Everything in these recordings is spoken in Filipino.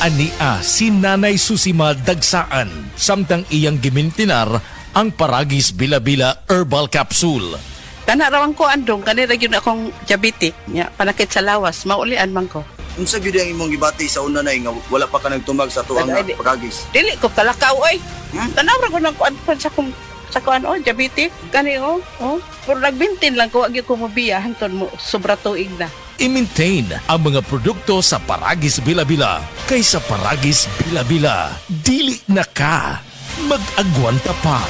Ania si Nanay Susima Dagsaan samtang iyang gimintinar ang Paragis Bila-Bila Herbal Capsule. Tanarawan ko andong, kanira yun akong diabetic, nya, panakit sa lawas, maulian man ko. Unsa gyud ang imong gibati sa una nay nga wala pa ka nagtumag sa tuang Ay, pagagis? Dili ko kalakaw, oy. Tanawra ko ng kuan sa kuan, oh, diabetic. Kani, oh. Pero nagbintin lang ko, wag ko mabiya, hangtod mo, sobra tuig na. I-maintain ang mga produkto sa Paragis Bila-Bila kaysa Paragis Bila-Bila. Dili na ka. Mag-agwanta pa.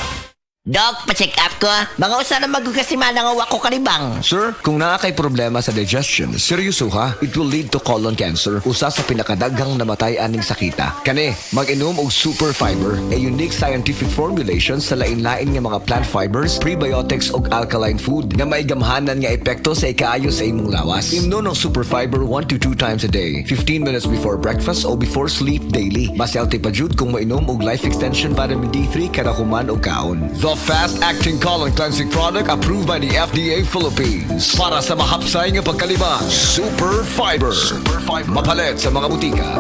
Dok, pa-check up ko. Mga usa na magkasimana nga wako kalibang. Sir, kung naa kay problema sa digestion, seryoso ha, it will lead to colon cancer, usa sa pinakadaghang namatay aning sakita. Kani, mag-inom og super fiber, a unique scientific formulation sa lain-lain nga mga plant fibers, prebiotics ug alkaline food nga may gamhanan nga epekto sa ikaayo sa imong lawas. Imnon ng super fiber 1 to 2 times a day, 15 minutes before breakfast o before sleep daily. Mas healthy pa jud kung mainom og life extension vitamin D3 kada human o kaon. The fast-acting colon cleansing product approved by the FDA Philippines. Para sa mahapsay nga pagkalibang, Super Fiber. Mapalit sa mga butika.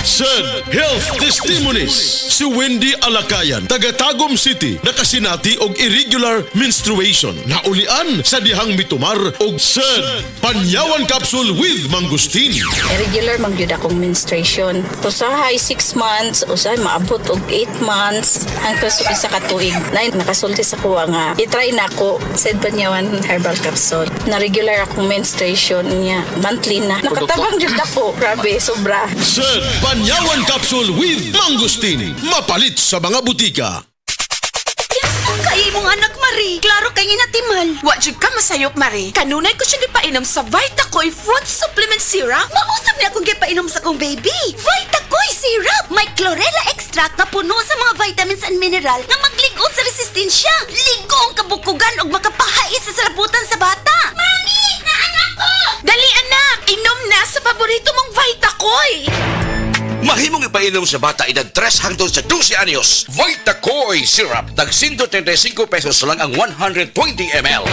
Sad Health Testimonies. Si Wendy Alakayan, taga Tagum City, nakasinati og irregular menstruation. Naulian sa dihang mitumar og sad Panyawan Capsule with Mangustin. Irregular man gyud akong menstruation. Usahay 6 months, usahay maabot og 8 months hangtod sa isa ka tuig. Nay nakasulti sa kuwa nga i-try nako Sad Panyawan Herbal Capsule. Na regular akong menstruation niya monthly na. Nakatabang jud ako. Grabe, sobra. Sad Panyawan Capsule with Mangustin. Mapalit sa mga butika. Kaya mong anak, Marie. Klaro kay inatimal. Wajud ka masayop, Marie. Kanunay ko siya gipainom sa Vitacoy Food Supplement Syrup. Mausap niya akong gipainom sa kong baby. Vitacoy Syrup! May chlorella extract na puno sa mga vitamins and mineral na magligon sa resistensya. Ligo ang kabukugan o makapahais sa sarabutan sa bata. Mami! Naanak ko! Dali, anak! Inom na sa paborito mong Vitacoy! Mahimong ipainom sa bata edad 3 hangtod sa 12 anyos. Vitacoy Syrup. Tag 135 pesos lang ang 120 ml.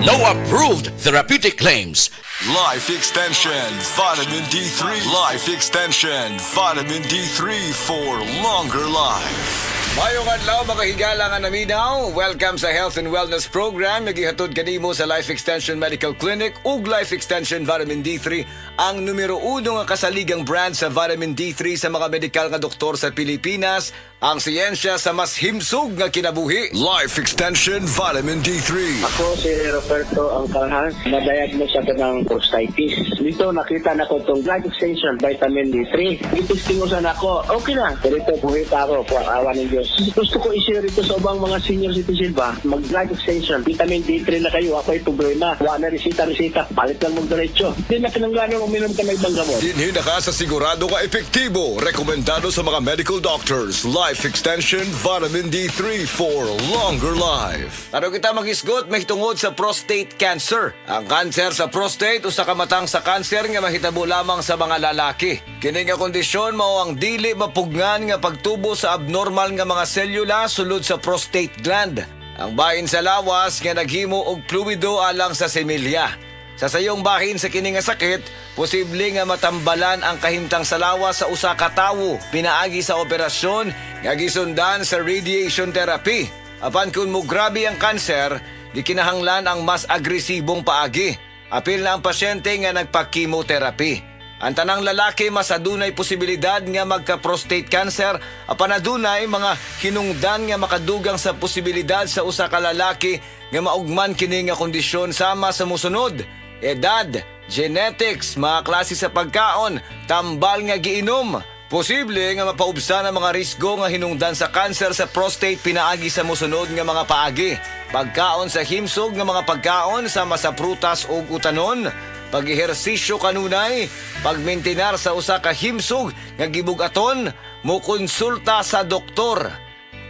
No approved therapeutic claims. Life Extension Vitamin D3. Life Extension Vitamin D3 for longer life. Mayong adlaw mga higala nga naminaw. Welcome sa Health and Wellness Program. Nagihatod kanimo sa Life Extension Medical Clinic ug Life Extension Vitamin D3, ang numero 1 nga kasaligang brand sa vitamin D3 sa mga medikal nga doktor sa Pilipinas. Ang siyensya sa mas himsog nga kinabuhi. Life Extension Vitamin D3. Ako si Roberto Angkahan, na-diagnose ako ng prostatitis. Dito nakita na ko itong Life Extension Vitamin D3. Itistingusan ako, okay na. Pero ito, buhita ako, awa ng Diyos. Gusto ko i-share ito sa ubang mga senior citizen ba? Mag-Life Extension, Vitamin D3 na kayo, ako ay problema. Wala na resita, palit lang mong diretso. Hindi na pinanggalang uminom ka ng ibang gamot. Dinhi na ka sa sigurado ka epektibo. Rekomendado sa mga medical doctors. Life Extension Vitamin D3 for longer life. Taro kita mag-isgot mahitungod sa prostate cancer. Ang cancer sa prostate usa ka matang sa cancer nga mahitabo lamang sa mga lalaki. Kini nga kondisyon mao ang dili mapugngan nga pagtubo sa abnormal nga mga selula sulod sa prostate gland. Ang bahin sa lawas nga naghimo og fluido alang sa semilya. Sa sayong bahin sa kini nga sakit, posible nga matambalan ang kahimtang sa lawas sa usa ka tawo pinaagi sa operasyon nga gisundan sa radiation therapy. Apan kun mo grabe ang kanser, gikinahanglan ang mas agresibong paagi. Apil na ang pasyente nga nagpa-chemotherapy. Ang tanang lalaki mas adunay posibilidad nga magka-prostate cancer, apan adunay mga hinungdan nga makadugang sa posibilidad sa usa ka lalaki nga maugman kini nga kondisyon sama sa mosunod: edad, genetics, mga klase sa pagkaon, tambal nga giinom. Posible nga mapaubsan ang mga risgo nga hinungdan sa kanser sa prostate pinaagi sa mosunod nga mga paagi: pagkaon sa himsog nga mga pagkaon sama sa prutas ug utanon, pag-ehersisyo kanunay, pagmintinar sa usa ka himsog nga gibugaton, mokonsulta sa doktor.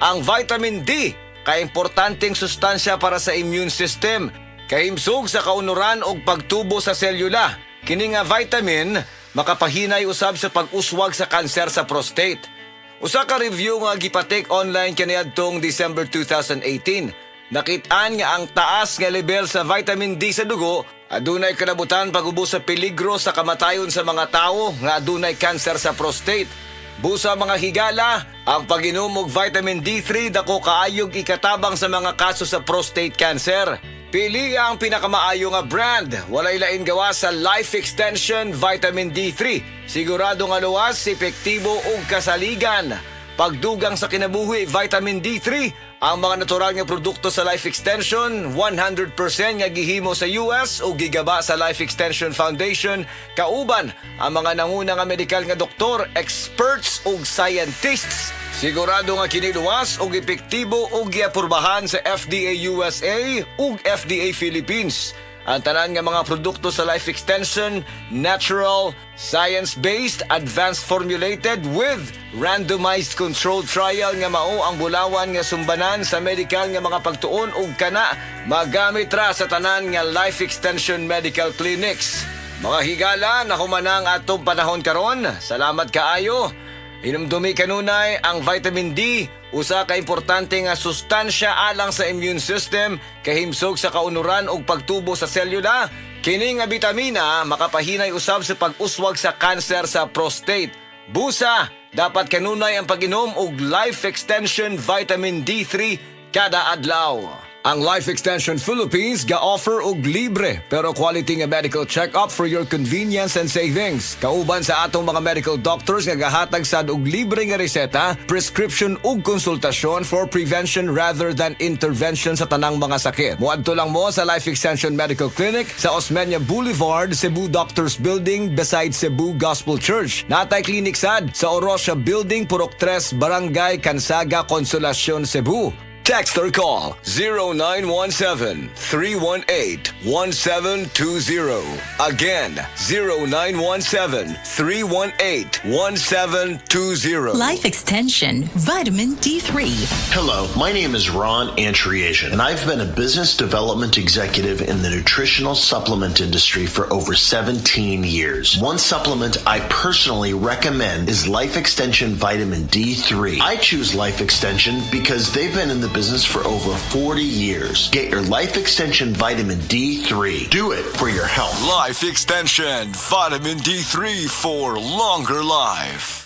Ang vitamin D kay importanteng sustansya para sa immune system, kahimsog sa kaunuran og pagtubo sa selula. Kini nga vitamin makapahinay usab sa pag-uswag sa kanser sa prostate. Usa ka review nga gipatek online kaniadtong December 2018. Nakit-an nga ang taas nga level sa vitamin D sa dugo Adunay kalabutan pag-ubos sa peligro sa kamatayon sa mga tao nga adunay cancer sa prostate. Busa mga higala, ang pag-inom og vitamin D3 dako kaayog ikatabang sa mga kaso sa prostate cancer. Pili ang pinakamaayo nga brand. Walay lain gawa sa Life Extension Vitamin D3. Sigurado nga luwas, epektibo ug kasaligan. Pagdugang sa kinabuhi, Vitamin D3, ang mga natural nga produkto sa Life Extension, 100% nga gihimo sa US o gigaba sa Life Extension Foundation, kauban ang mga nanguna nga medical nga doktor, experts ug scientists. Sigurado nga kiniluwas ug epektibo ug giapurbahan sa FDA USA ug FDA Philippines. Ang tanan nga mga produkto sa Life Extension, natural, science-based, advanced formulated with randomized controlled trial nga mao ang bulawan nga sumbanan sa medical nga mga pagtuon ug kana magamit ra sa tanan nga Life Extension Medical Clinics. Mga higala, nahumanang atong panahon karon. Salamat kaayo. Inumdumi kanunay ang vitamin D, usa ka importante nga sustansya alang sa immune system, kahimsog sa kaunuran ug pagtubo sa selula. Kini nga bitamina makapahinay usab sa pag-uswag sa cancer sa prostate. Busa, dapat kanunay ang pag-inom og Life Extension Vitamin D3 kada adlaw. Ang Life Extension Philippines ga-offer og libre pero quality nga medical check-up for your convenience and savings. Kauban sa atong mga medical doctors nga gahatag sad og libre nga reseta, prescription ug konsultasyon for prevention rather than intervention sa tanang mga sakit. Muadto lang mo sa Life Extension Medical Clinic sa Osmeña Boulevard, Cebu Doctors Building beside Cebu Gospel Church. Natay clinic sad sa Orosia Building, Purok 3, Barangay Cansaga, Consolacion, Cebu. Text or call 0917-318-1720. Again, 0917-318-1720. Life Extension Vitamin D3. Hello, my name is Ron Antriasian, and I've been a business development executive in the nutritional supplement industry for over 17 years. One supplement I personally recommend is Life Extension Vitamin D3. I choose Life Extension because they've been in the business for over 40 years. Get your Life Extension Vitamin D3. Do it for your health. Life Extension Vitamin D3 for longer life.